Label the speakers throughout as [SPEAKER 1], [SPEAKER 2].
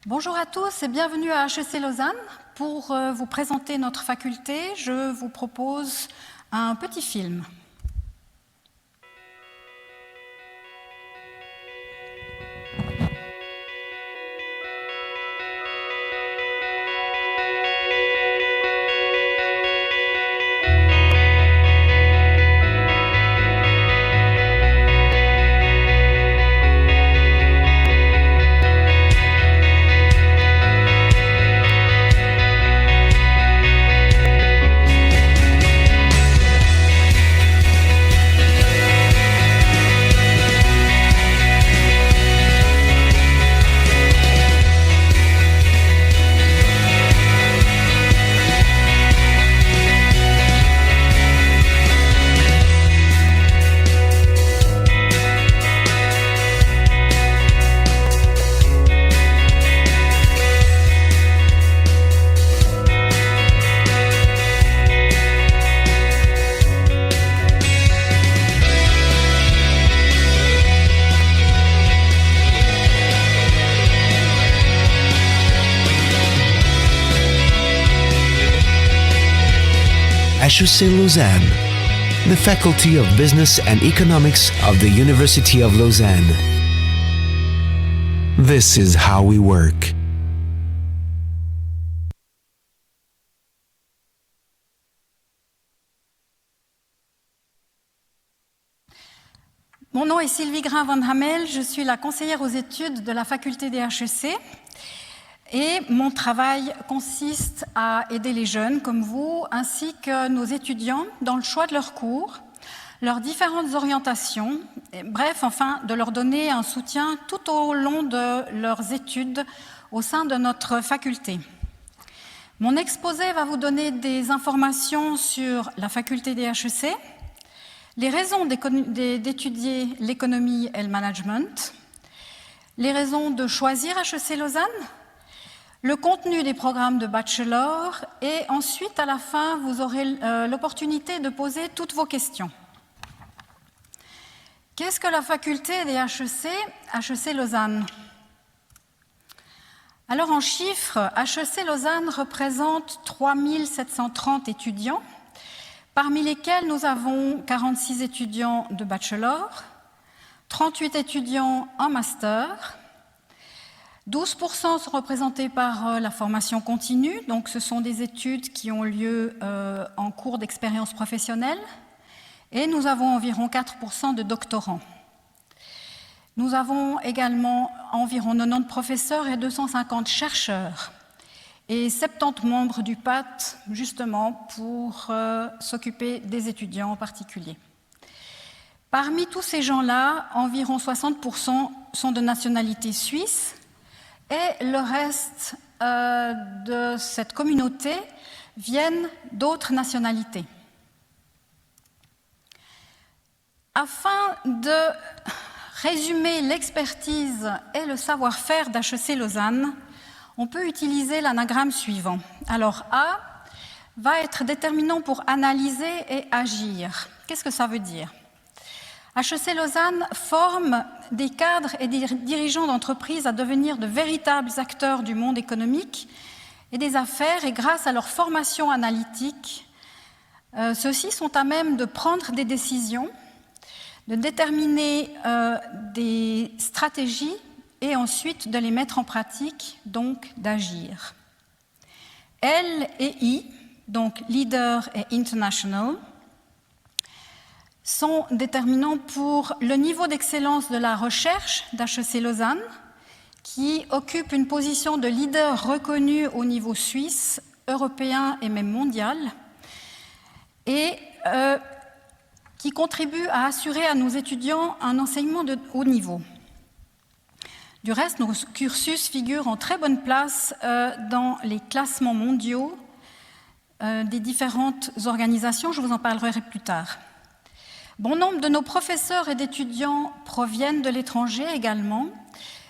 [SPEAKER 1] Bonjour à tous et bienvenue à HEC Lausanne. Pour vous présenter notre faculté, je vous propose un petit film.
[SPEAKER 2] HEC Lausanne, the Faculty of Business and Economics of the University of Lausanne. This is how we work.
[SPEAKER 1] Mon nom est Sylvie Grain-Van Hamel, je suis la conseillère aux études de la faculté des HEC. Et mon travail consiste à aider les jeunes comme vous, ainsi que nos étudiants, dans le choix de leurs cours, leurs différentes orientations, bref, enfin, de leur donner un soutien tout au long de leurs études au sein de notre faculté. Mon exposé va vous donner des informations sur la faculté des HEC, les raisons d'étudier l'économie et le management, les raisons de choisir HEC Lausanne, le contenu des programmes de bachelor et ensuite, à la fin, vous aurez l'opportunité de poser toutes vos questions. Qu'est-ce que la faculté des HEC Lausanne? Alors, en chiffres, HEC Lausanne représente 3730 étudiants, parmi lesquels nous avons 46 étudiants de bachelor, 38 étudiants en master, 12% sont représentés par la formation continue, donc ce sont des études qui ont lieu en cours d'expérience professionnelle, et nous avons environ 4% de doctorants. Nous avons également environ 90 professeurs et 250 chercheurs, et 70 membres du PAT, justement, pour s'occuper des étudiants en particulier. Parmi tous ces gens-là, environ 60% sont de nationalité suisse, et le reste de cette communauté viennent d'autres nationalités. Afin de résumer l'expertise et le savoir-faire d'HEC Lausanne, on peut utiliser l'anagramme suivant. Alors A va être déterminant pour analyser et agir. Qu'est-ce que ça veut dire ? HEC Lausanne forme des cadres et des dirigeants d'entreprises à devenir de véritables acteurs du monde économique et des affaires, et grâce à leur formation analytique, ceux-ci sont à même de prendre des décisions, de déterminer des stratégies et ensuite de les mettre en pratique, donc d'agir. L et I, donc Leader et International, sont déterminants pour le niveau d'excellence de la recherche d'HEC Lausanne, qui occupe une position de leader reconnue au niveau suisse, européen et même mondial, et qui contribue à assurer à nos étudiants un enseignement de haut niveau. Du reste, nos cursus figurent en très bonne place dans les classements mondiaux des différentes organisations, je vous en parlerai plus tard. Bon nombre de nos professeurs et d'étudiants proviennent de l'étranger également,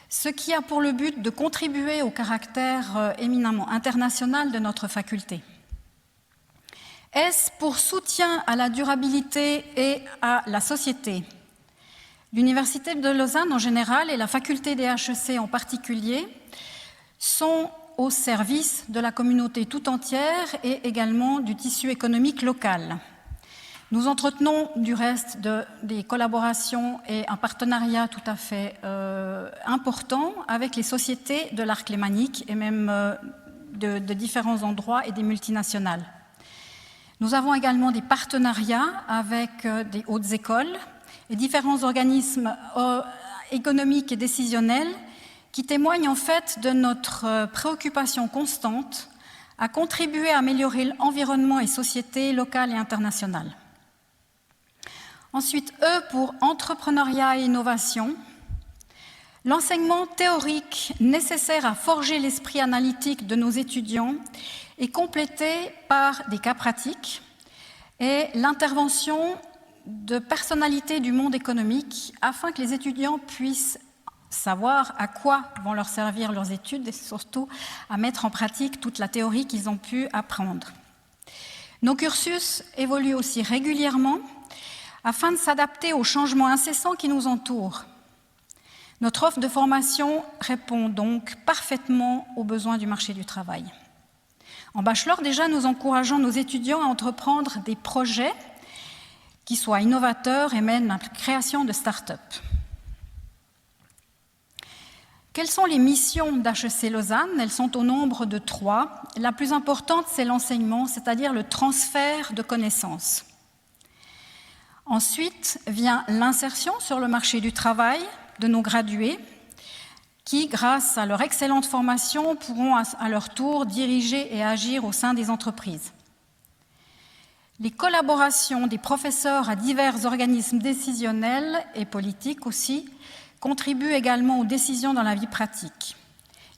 [SPEAKER 1] ce qui a pour le but de contribuer au caractère éminemment international de notre faculté. S pour soutien à la durabilité et à la société. L'Université de Lausanne en général et la faculté des HEC en particulier sont au service de la communauté tout entière et également du tissu économique local. Nous entretenons du reste des collaborations et un partenariat tout à fait important avec les sociétés de l'arc lémanique et même de différents endroits et des multinationales. Nous avons également des partenariats avec des hautes écoles et différents organismes économiques et décisionnels qui témoignent en fait de notre préoccupation constante à contribuer à améliorer l'environnement et société locale et internationale. Ensuite, E pour entrepreneuriat et innovation. L'enseignement théorique nécessaire à forger l'esprit analytique de nos étudiants est complété par des cas pratiques et l'intervention de personnalités du monde économique afin que les étudiants puissent savoir à quoi vont leur servir leurs études et surtout à mettre en pratique toute la théorie qu'ils ont pu apprendre. Nos cursus évoluent aussi régulièrement afin de s'adapter aux changements incessants qui nous entourent. Notre offre de formation répond donc parfaitement aux besoins du marché du travail. En bachelor, déjà, nous encourageons nos étudiants à entreprendre des projets qui soient innovateurs et mènent à la création de start-up. Quelles sont les missions d'HEC Lausanne? Elles sont au nombre de 3. La plus importante, c'est l'enseignement, c'est-à-dire le transfert de connaissances. Ensuite vient l'insertion sur le marché du travail de nos gradués qui, grâce à leur excellente formation, pourront à leur tour diriger et agir au sein des entreprises. Les collaborations des professeurs à divers organismes décisionnels et politiques aussi contribuent également aux décisions dans la vie pratique.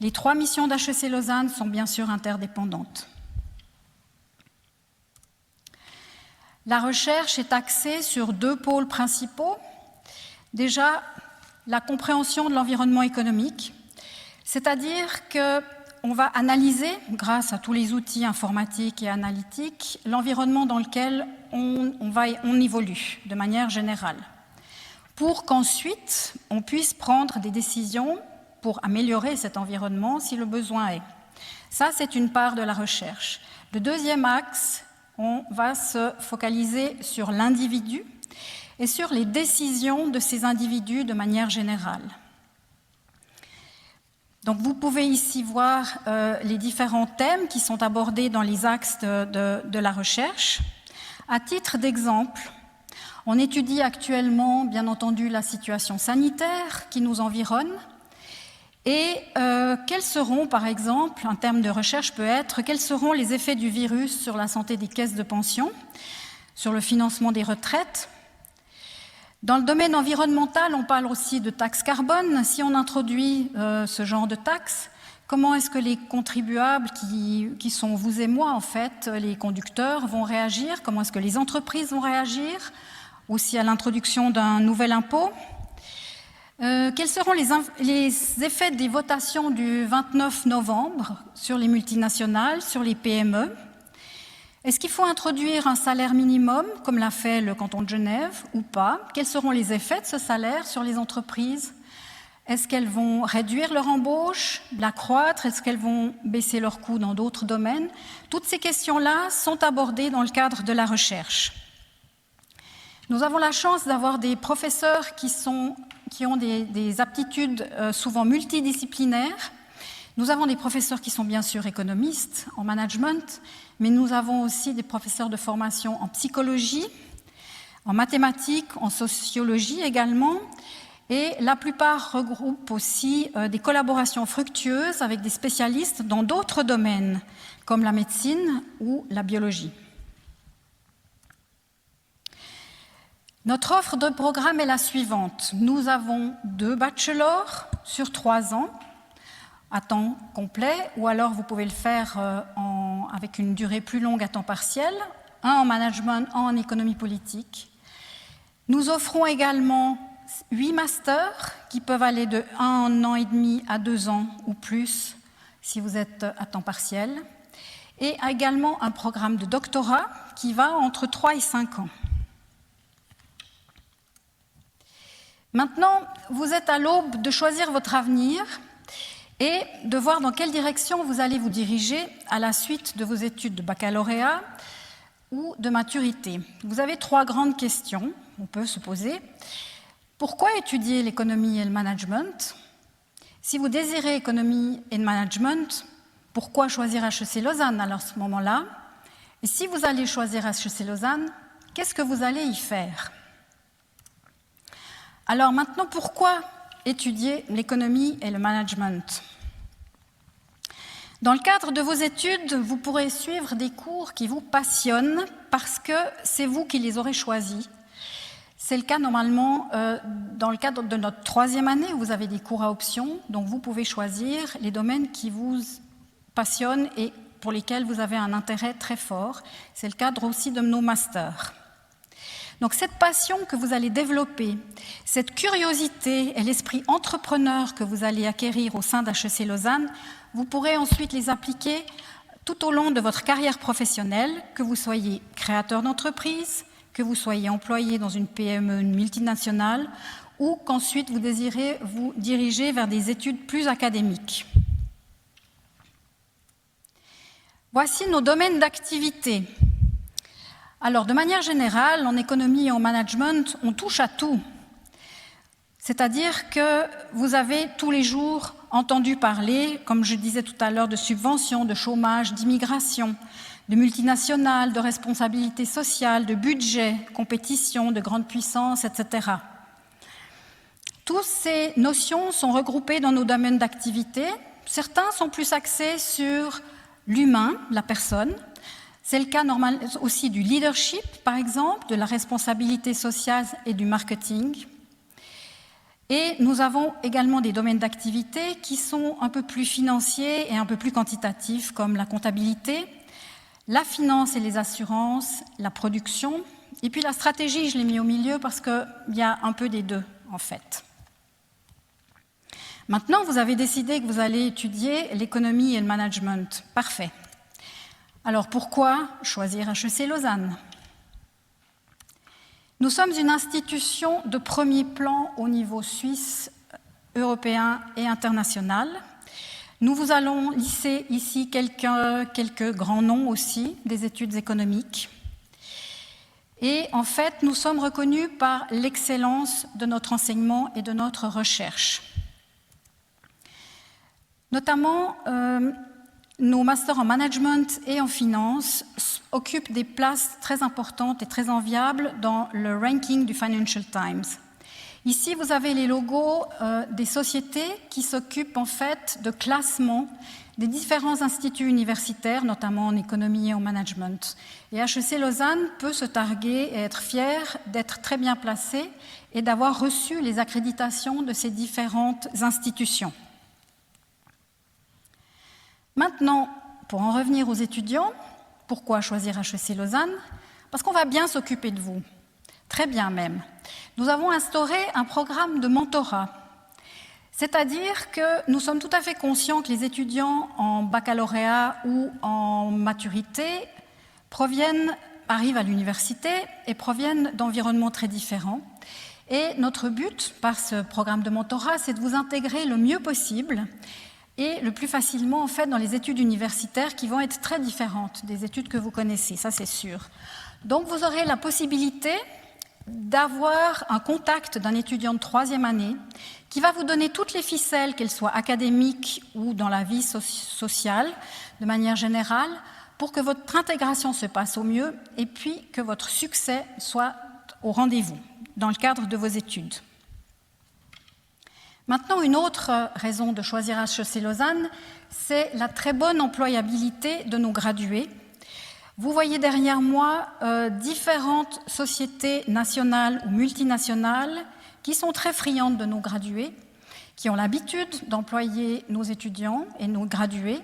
[SPEAKER 1] Les 3 missions d'HEC Lausanne sont bien sûr interdépendantes. La recherche est axée sur 2 pôles principaux. Déjà, la compréhension de l'environnement économique, c'est-à-dire qu'on va analyser, grâce à tous les outils informatiques et analytiques, l'environnement dans lequel on évolue de manière générale, pour qu'ensuite on puisse prendre des décisions pour améliorer cet environnement si le besoin est. Ça, c'est une part de la recherche. Le deuxième axe, on va se focaliser sur l'individu et sur les décisions de ces individus de manière générale. Donc vous pouvez ici voir les différents thèmes qui sont abordés dans les axes de la recherche. À titre d'exemple, on étudie actuellement, bien entendu, la situation sanitaire qui nous environne et quels seront, par exemple, un terme de recherche peut être, quels seront les effets du virus sur la santé des caisses de pension, sur le financement des retraites. Dans le domaine environnemental, on parle aussi de taxe carbone. Si on introduit ce genre de taxe, comment est-ce que les contribuables, qui sont vous et moi, en fait, les conducteurs, vont réagir? Comment est-ce que les entreprises vont réagir? Aussi à l'introduction d'un nouvel impôt. Quels seront les effets des votations du 29 novembre sur les multinationales, sur les PME? Est-ce qu'il faut introduire un salaire minimum, comme l'a fait le canton de Genève, ou pas? Quels seront les effets de ce salaire sur les entreprises? Est-ce qu'elles vont réduire leur embauche, l'accroître? Est-ce qu'elles vont baisser leurs coûts dans d'autres domaines? Toutes ces questions-là sont abordées dans le cadre de la recherche. Nous avons la chance d'avoir des professeurs qui ont des aptitudes souvent multidisciplinaires. Nous avons des professeurs qui sont bien sûr économistes, en management, mais nous avons aussi des professeurs de formation en psychologie, en mathématiques, en sociologie également, et la plupart regroupent aussi des collaborations fructueuses avec des spécialistes dans d'autres domaines, comme la médecine ou la biologie. Notre offre de programme est la suivante. Nous avons 2 bachelors sur 3 ans, à temps complet, ou alors vous pouvez le faire avec une durée plus longue à temps partiel, un en management, un en économie politique. Nous offrons également 8 masters qui peuvent aller de 1 an et demi à 2 ans ou plus si vous êtes à temps partiel, et également un programme de doctorat qui va entre 3 et 5 ans. Maintenant, vous êtes à l'aube de choisir votre avenir et de voir dans quelle direction vous allez vous diriger à la suite de vos études de baccalauréat ou de maturité. Vous avez 3 grandes questions, on peut se poser. Pourquoi étudier l'économie et le management? Si vous désirez économie et management, pourquoi choisir HEC Lausanne à ce moment-là? Et si vous allez choisir HEC Lausanne, qu'est-ce que vous allez y faire? Alors maintenant, pourquoi étudier l'économie et le management? Dans le cadre de vos études, vous pourrez suivre des cours qui vous passionnent parce que c'est vous qui les aurez choisis. C'est le cas normalement dans le cadre de notre 3e année où vous avez des cours à option, donc vous pouvez choisir les domaines qui vous passionnent et pour lesquels vous avez un intérêt très fort. C'est le cadre aussi de nos masters. Donc cette passion que vous allez développer, cette curiosité et l'esprit entrepreneur que vous allez acquérir au sein d'HEC Lausanne, vous pourrez ensuite les appliquer tout au long de votre carrière professionnelle, que vous soyez créateur d'entreprise, que vous soyez employé dans une PME, une multinationale, ou qu'ensuite vous désirez vous diriger vers des études plus académiques. Voici nos domaines d'activité. Alors, de manière générale, en économie et en management, on touche à tout. C'est-à-dire que vous avez tous les jours entendu parler, comme je disais tout à l'heure, de subventions, de chômage, d'immigration, de multinationales, de responsabilité sociale, de budget, compétition, de grande puissance, etc. Toutes ces notions sont regroupées dans nos domaines d'activité. Certains sont plus axés sur l'humain, la personne. C'est le cas normal aussi du leadership, par exemple, de la responsabilité sociale et du marketing. Et nous avons également des domaines d'activité qui sont un peu plus financiers et un peu plus quantitatifs, comme la comptabilité, la finance et les assurances, la production, et puis la stratégie, je l'ai mis au milieu parce qu'il y a un peu des deux, en fait. Maintenant, vous avez décidé que vous allez étudier l'économie et le management. Parfait. Alors, pourquoi choisir HEC Lausanne? Nous sommes une institution de premier plan au niveau suisse, européen et international. Nous vous allons lister ici quelques grands noms aussi des études économiques. Et en fait, nous sommes reconnus par l'excellence de notre enseignement et de notre recherche. Notamment, nos masters en management et en finance occupent des places très importantes et très enviables dans le ranking du Financial Times. Ici, vous avez les logos des sociétés qui s'occupent en fait de classement des différents instituts universitaires, notamment en économie et en management. Et HEC Lausanne peut se targuer et être fier d'être très bien placé et d'avoir reçu les accréditations de ces différentes institutions. Maintenant, pour en revenir aux étudiants, pourquoi choisir HEC Lausanne? Parce qu'on va bien s'occuper de vous, très bien même. Nous avons instauré un programme de mentorat, c'est-à-dire que nous sommes tout à fait conscients que les étudiants en baccalauréat ou en maturité arrivent à l'université et proviennent d'environnements très différents. Et notre but, par ce programme de mentorat, c'est de vous intégrer le mieux possible et le plus facilement en fait dans les études universitaires qui vont être très différentes des études que vous connaissez, ça c'est sûr. Donc vous aurez la possibilité d'avoir un contact d'un étudiant de 3e année qui va vous donner toutes les ficelles, qu'elles soient académiques ou dans la vie sociale, de manière générale, pour que votre intégration se passe au mieux et puis que votre succès soit au rendez-vous dans le cadre de vos études. Maintenant, une autre raison de choisir HEC Lausanne, c'est la très bonne employabilité de nos gradués. Vous voyez derrière moi différentes sociétés nationales ou multinationales qui sont très friandes de nos gradués, qui ont l'habitude d'employer nos étudiants et nos gradués,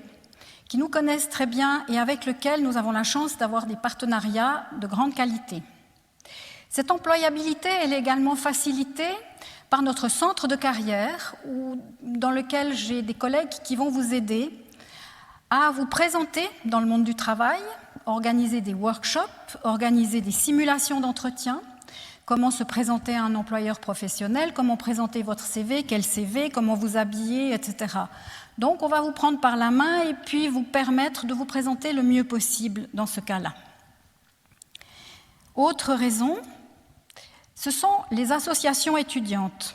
[SPEAKER 1] qui nous connaissent très bien et avec lesquels nous avons la chance d'avoir des partenariats de grande qualité. Cette employabilité, elle est également facilitée par notre centre de carrière, dans lequel j'ai des collègues qui vont vous aider à vous présenter dans le monde du travail, organiser des workshops, organiser des simulations d'entretien, comment se présenter à un employeur professionnel, comment présenter votre CV, quel CV, comment vous habiller, etc. Donc, on va vous prendre par la main et puis vous permettre de vous présenter le mieux possible dans ce cas-là. Autre raison, ce sont les associations étudiantes.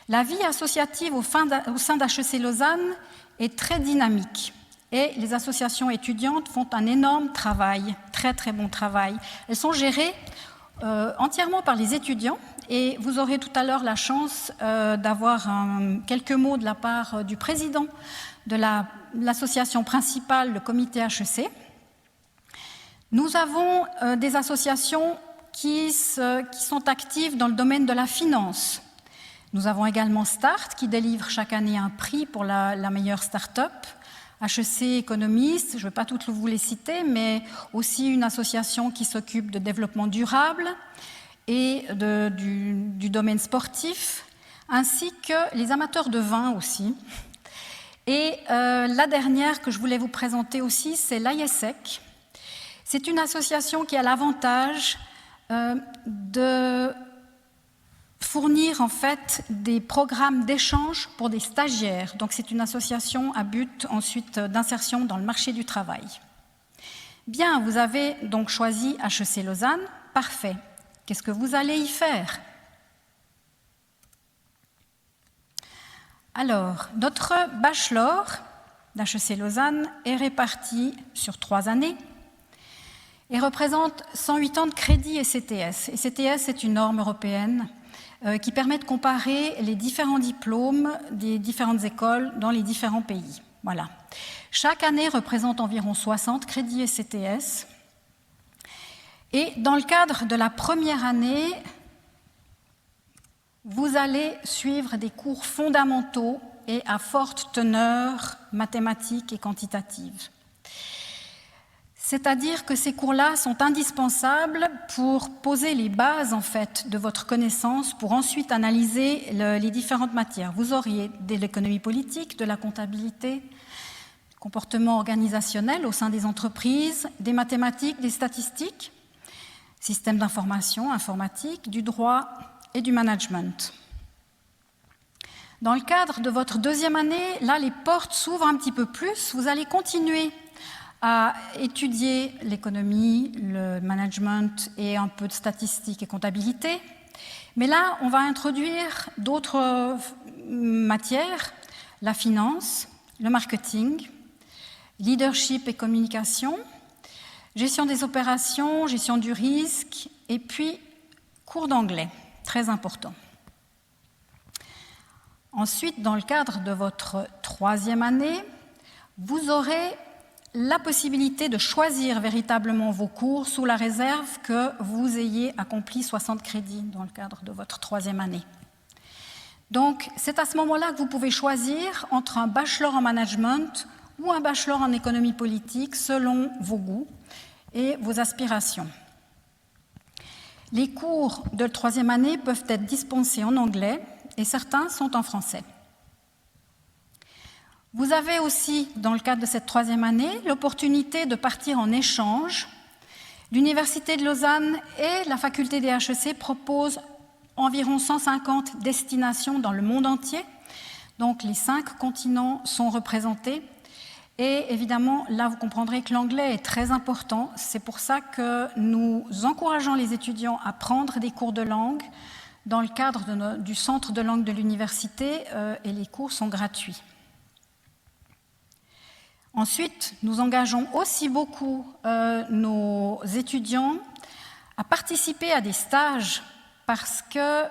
[SPEAKER 1] La vie associative au sein d'HEC Lausanne est très dynamique et les associations étudiantes font un énorme travail, très très bon travail. Elles sont gérées entièrement par les étudiants et vous aurez tout à l'heure la chance d'avoir quelques mots de la part du président de l'association principale, le comité HEC. Nous avons des associations qui sont actives dans le domaine de la finance. Nous avons également START qui délivre chaque année un prix pour la meilleure start-up. HEC Économiste, je ne vais pas toutes vous les citer, mais aussi une association qui s'occupe de développement durable et du domaine sportif, ainsi que les amateurs de vin aussi. Et la dernière que je voulais vous présenter aussi, c'est l'AIESEC. C'est une association qui a l'avantage de fournir en fait des programmes d'échange pour des stagiaires. Donc c'est une association à but ensuite d'insertion dans le marché du travail. Bien, vous avez donc choisi HEC Lausanne, parfait. Qu'est-ce que vous allez y faire? Alors, notre bachelor d'HEC Lausanne est réparti sur 3 années et représente 108 ans de crédit ECTS. ECTS est une norme européenne qui permet de comparer les différents diplômes des différentes écoles dans les différents pays. Voilà. Chaque année représente environ 60 crédits ECTS. Et dans le cadre de la première année, vous allez suivre des cours fondamentaux et à forte teneur mathématique et quantitative. C'est-à-dire que ces cours-là sont indispensables pour poser les bases en fait, de votre connaissance pour ensuite analyser les différentes matières. Vous auriez de l'économie politique, de la comptabilité, comportement organisationnel au sein des entreprises, des mathématiques, des statistiques, systèmes d'information, informatique, du droit et du management. Dans le cadre de votre deuxième année, là, les portes s'ouvrent un petit peu plus. Vous allez continuer à étudier l'économie, le management et un peu de statistique et comptabilité. Mais là, on va introduire d'autres matières, la finance, le marketing, leadership et communication, gestion des opérations, gestion du risque et puis cours d'anglais, très important. Ensuite, dans le cadre de votre troisième année, vous aurez la possibilité de choisir véritablement vos cours sous la réserve que vous ayez accompli 60 crédits dans le cadre de votre troisième année. Donc, c'est à ce moment-là que vous pouvez choisir entre un bachelor en management ou un bachelor en économie politique selon vos goûts et vos aspirations. Les cours de troisième année peuvent être dispensés en anglais et certains sont en français. Vous avez aussi, dans le cadre de cette troisième année, l'opportunité de partir en échange. L'Université de Lausanne et la faculté des HEC proposent environ 150 destinations dans le monde entier. Donc les 5 continents sont représentés. Et évidemment, là, vous comprendrez que l'anglais est très important. C'est pour ça que nous encourageons les étudiants à prendre des cours de langue dans le cadre du centre de langue de l'université et les cours sont gratuits. Ensuite, nous engageons aussi beaucoup nos étudiants à participer à des stages parce que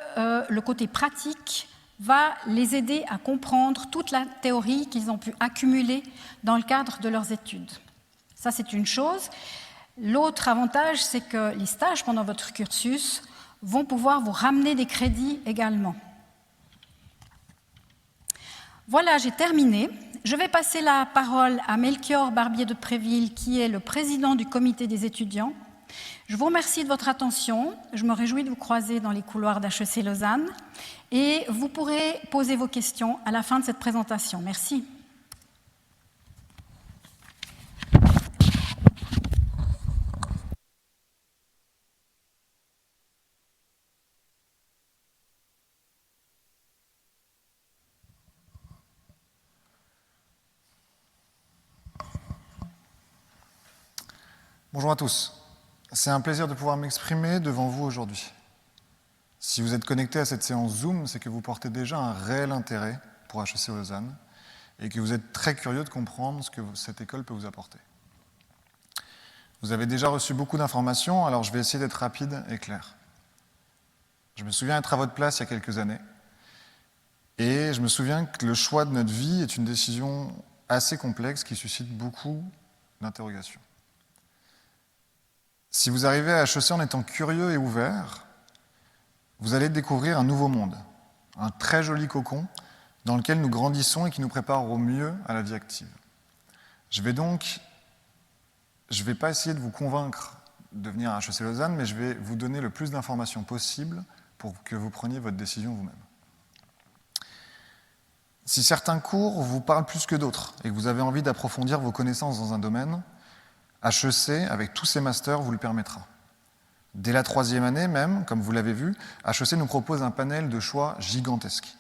[SPEAKER 1] le côté pratique va les aider à comprendre toute la théorie qu'ils ont pu accumuler dans le cadre de leurs études. Ça, c'est une chose. L'autre avantage, c'est que les stages pendant votre cursus vont pouvoir vous ramener des crédits également. Voilà, j'ai terminé. Je vais passer la parole à Melchior Barbier de Préville, qui est le président du comité des étudiants. Je vous remercie de votre attention. Je me réjouis de vous croiser dans les couloirs d'HEC Lausanne. Et vous pourrez poser vos questions à la fin de cette présentation. Merci.
[SPEAKER 3] Bonjour à tous. C'est un plaisir de pouvoir m'exprimer devant vous aujourd'hui. Si vous êtes connecté à cette séance Zoom, c'est que vous portez déjà un réel intérêt pour HEC Lausanne et que vous êtes très curieux de comprendre ce que cette école peut vous apporter. Vous avez déjà reçu beaucoup d'informations, alors je vais essayer d'être rapide et clair. Je me souviens être à votre place il y a quelques années et je me souviens que le choix de notre vie est une décision assez complexe qui suscite beaucoup d'interrogations. Si vous arrivez à HEC en étant curieux et ouvert, vous allez découvrir un nouveau monde, un très joli cocon dans lequel nous grandissons et qui nous prépare au mieux à la vie active. Je vais pas essayer de vous convaincre de venir à HEC Lausanne, mais je vais vous donner le plus d'informations possible pour que vous preniez votre décision vous-même. Si certains cours vous parlent plus que d'autres et que vous avez envie d'approfondir vos connaissances dans un domaine, HEC, avec tous ses masters, vous le permettra. Dès la 3e année même, comme vous l'avez vu, HEC nous propose un panel de choix gigantesque.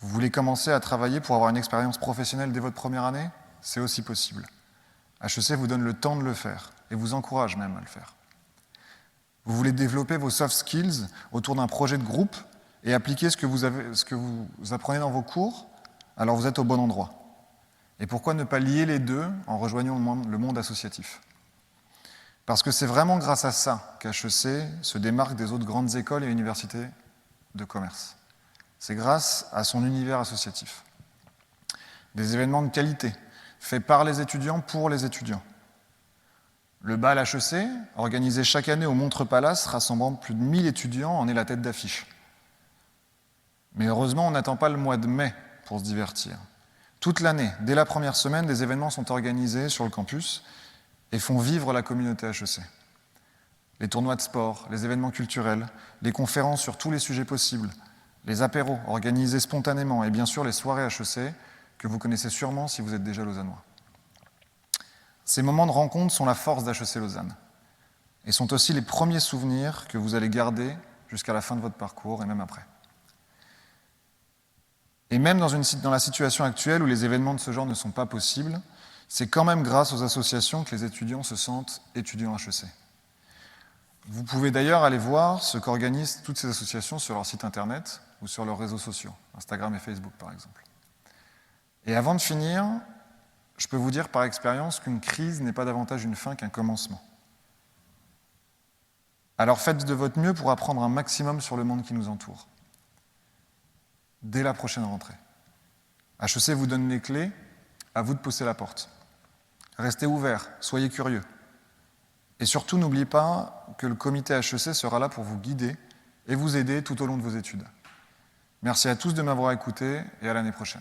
[SPEAKER 3] Vous voulez commencer à travailler pour avoir une expérience professionnelle dès votre première année ? C'est aussi possible. HEC vous donne le temps de le faire et vous encourage même à le faire. Vous voulez développer vos soft skills autour d'un projet de groupe et appliquer ce que vous apprenez dans vos cours, alors vous êtes au bon endroit. Et pourquoi ne pas lier les deux en rejoignant le monde associatif ? Parce que c'est vraiment grâce à ça qu'HEC se démarque des autres grandes écoles et universités de commerce. C'est grâce à son univers associatif. Des événements de qualité, faits par les étudiants pour les étudiants. Le bal HEC, organisé chaque année au Montre Palace, rassemblant plus de 1000 étudiants, en est la tête d'affiche. Mais heureusement, on n'attend pas le mois de mai pour se divertir. Toute l'année, dès la première semaine, des événements sont organisés sur le campus et font vivre la communauté HEC. Les tournois de sport, les événements culturels, les conférences sur tous les sujets possibles, les apéros organisés spontanément et bien sûr les soirées HEC que vous connaissez sûrement si vous êtes déjà lausannois. Ces moments de rencontre sont la force d'HEC Lausanne et sont aussi les premiers souvenirs que vous allez garder jusqu'à la fin de votre parcours et même après. Et même dans la situation actuelle où les événements de ce genre ne sont pas possibles, c'est quand même grâce aux associations que les étudiants se sentent étudiants HEC. Vous pouvez d'ailleurs aller voir ce qu'organisent toutes ces associations sur leur site internet ou sur leurs réseaux sociaux, Instagram et Facebook par exemple. Et avant de finir, je peux vous dire par expérience qu'une crise n'est pas davantage une fin qu'un commencement. Alors faites de votre mieux pour apprendre un maximum sur le monde qui nous entoure. Dès la prochaine rentrée. HEC vous donne les clés, à vous de pousser la porte. Restez ouverts, soyez curieux. Et surtout, n'oubliez pas que le comité HEC sera là pour vous guider et vous aider tout au long de vos études. Merci à tous de m'avoir écouté et à l'année prochaine.